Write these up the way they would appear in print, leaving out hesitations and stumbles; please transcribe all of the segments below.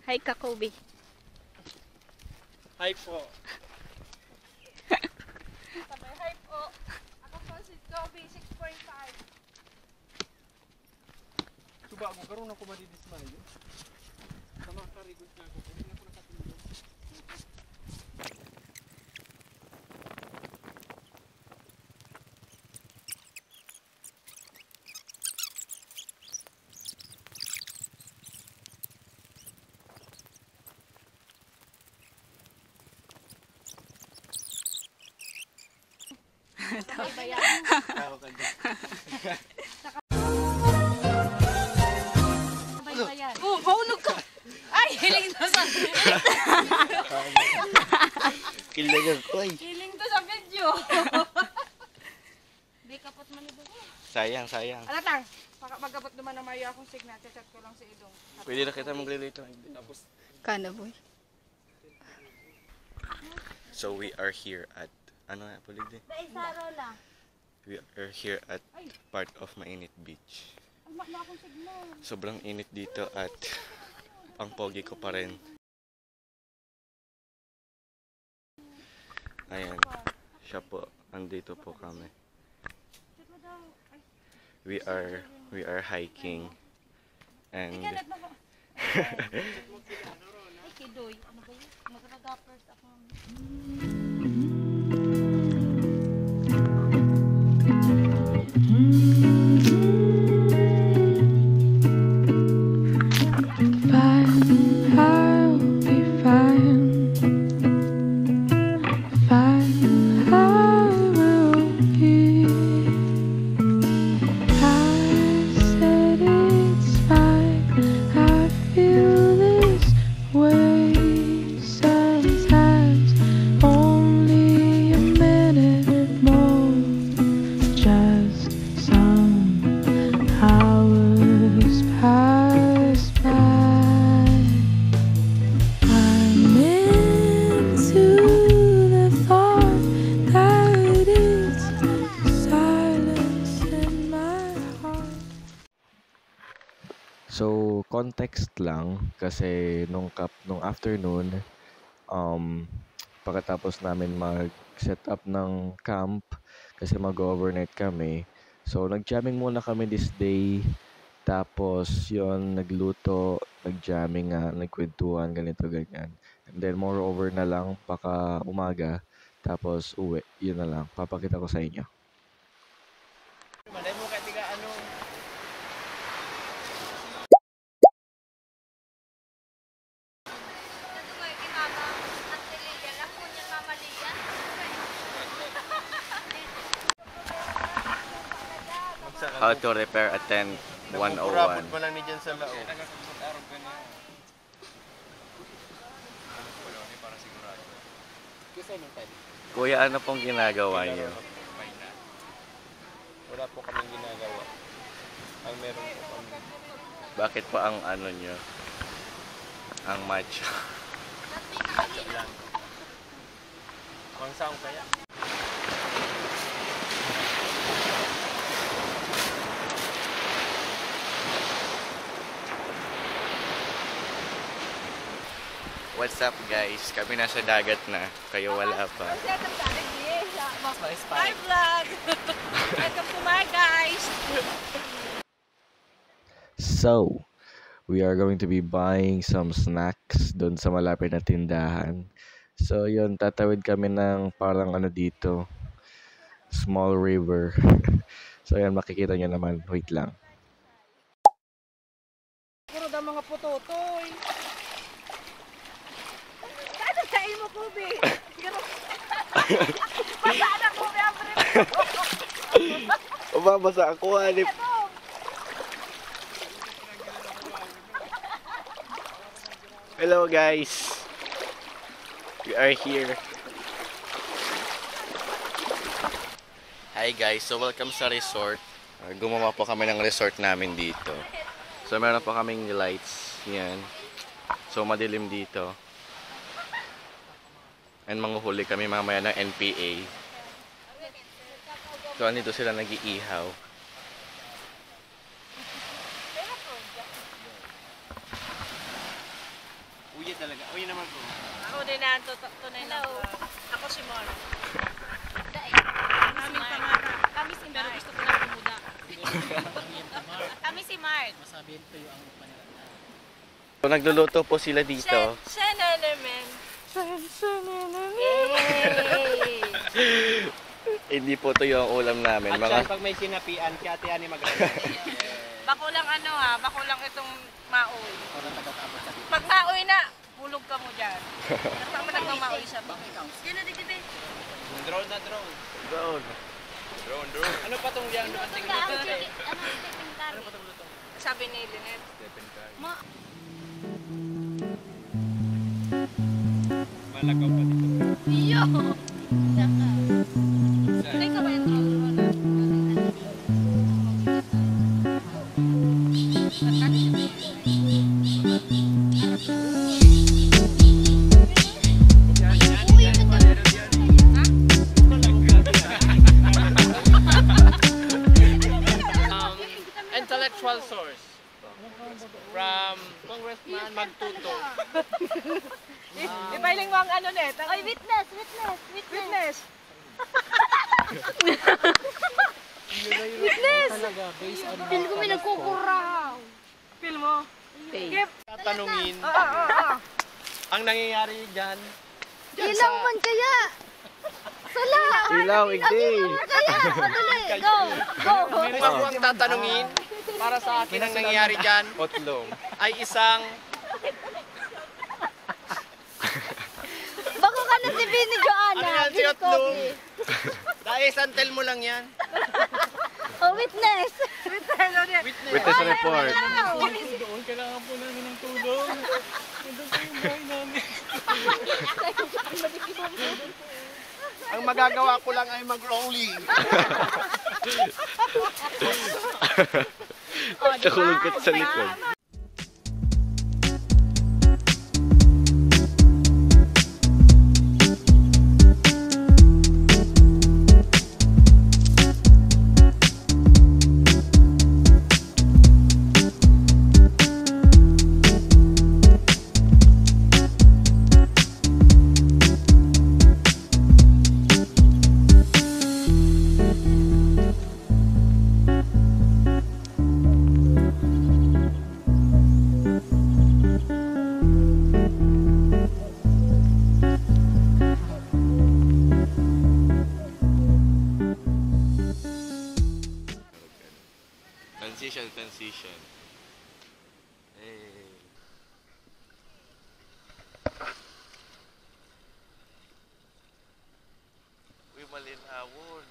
Hi, Kakobe. Hi po. Sabay, hi po. Ako po si Kobe, 6.5. Suba ako, karoon ako madidismayo. Sama karigod na ako. Hindi ako nakatulog. Sabay ba yan? Tao ka dyan. Sabay ba yan? Oh, maunog ka! Ay, hiling to sa Kilagan ko ay. hiling to sa video. Di kapot man ito. Sayang, sayang. Alatang, magkapot naman na mayo akong signa. Chat ko lang sa ilong. Pwede na kita mag-relate lang. Tapos. Kana, boy. So we are here at ano nga po din? Daisaro na. We are here at part of Mainit Beach. Almak na akong signa. Sobrang init dito at ang pogi ko pa rin. Ayan, siya po, andito po kami. We are hiking and Ay, kidoy. Ano ba yun? Mag-ragappers ako. so context lang kasi nung afternoon pagkatapos namin mag-set up ng camp kasi mag-overnight kami. So nag-jamming muna kami this day. Tapos yon nagluto, nag-jamming nga, nagkwentuhan, ganito ganyan. And then moreover na lang paka umaga. Tapos uwi, yun na lang. Papakita ko sa inyo. Malay mo katiga ano. How to repair a tent 101. Purapod pa lang ni dyan sa lao. Kuya, ano pong ginagawa niyo? Wala po kaming ginagawa. Ang meron po kami. Bakit po ang ano niyo? Ang matcha. lang. Mangsaong kaya? What's up guys? Kami nasa dagat na. Kayo wala pa. Hi vlog! Welcome to my guys! So, we are going to be buying some snacks doon sa malapit na tindahan. So, yun, tatawid kami ng parang ano dito, small river. So, yan, makikita nyo naman. Wait lang. Puro daw mga putotoy. Ano kain mo, Kobe? Basa na, Kobe, ang Mababasa ako, hanip. Hello guys. We are here. Hi guys, so welcome sa resort. Gumawa po kami ng resort namin dito. So meron po kaming lights. Yan. So madilim dito. And manguhuli kami mamaya ng NPA. So andito sila nag-iihaw. legit talaga. O yun naman po. Ako din na, tunay na. Ako si Mon. Kami si Mark. Kami si Mark. Pero gusto ko lang bumuda. Kami si Mark. So, nagluluto po sila dito. Shen element. Hindi po ito yung ulam namin. At siya, pag may sinapian, si Ate Ani Bakulang bakulang itong maoy. Pag maoy na, hulog ka mo dyan. Pag nagmamaoy siya. Sino di kibi? Drone na drone. Doon. Ano pa tong diyan dumating dito? Ano pa Sabi ni Lynette. Malagaw pa dito. Iyo! Teka ba yung Intellectual source from Congressman Magtuto. Ibailing mo ang ano net. Ay, witness! Witness. Feel ko may nagkukuraw. Feel mo? Kip. Tatanungin Oo. ang nangyayari diyan. Ilang man kaya? Sala! Ilaw, igdi. Kaya! Madali! Go! Go! Kung ako ang tatanungin, para sa akin ang nangyayari diyan ay isang Bako ka na si Vinny Joanna! ano yan, si Otlong? Dahil santel mo lang yan. Oh, witness! Witness report. Doon kailangan po namin ng tulong. Nandun po yung bahay namin. Ang magagawa ko lang ay mag-rolling. Nakulungkot sa likod. Transition. Hey. Uy, malinhawon.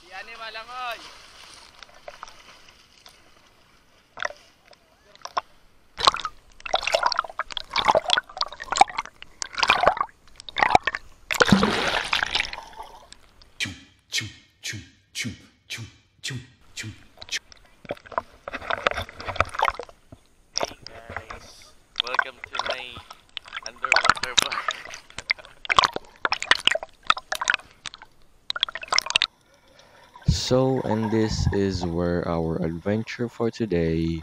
Yan eh, malangoy. Hey guys, welcome to my underwater bar. So, and this is where our adventure for today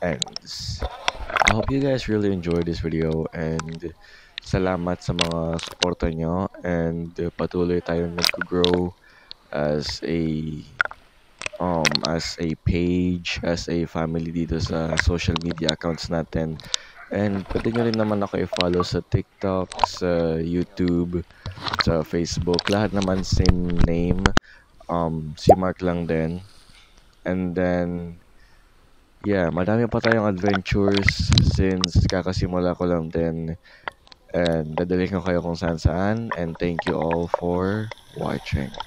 ends. I hope you guys really enjoyed this video and salamat sa mga suporta nyo and patuloy tayong nag-grow as a page, as a family dito sa social media accounts natin. And pwede nyo rin naman ako i-follow sa TikTok, sa YouTube, sa Facebook. Lahat naman same name. Si Mark lang din. And then, yeah, madami pa tayong adventures since kakasimula ko lang din. And dadalhin ko kayo kung saan saan. And thank you all for watching.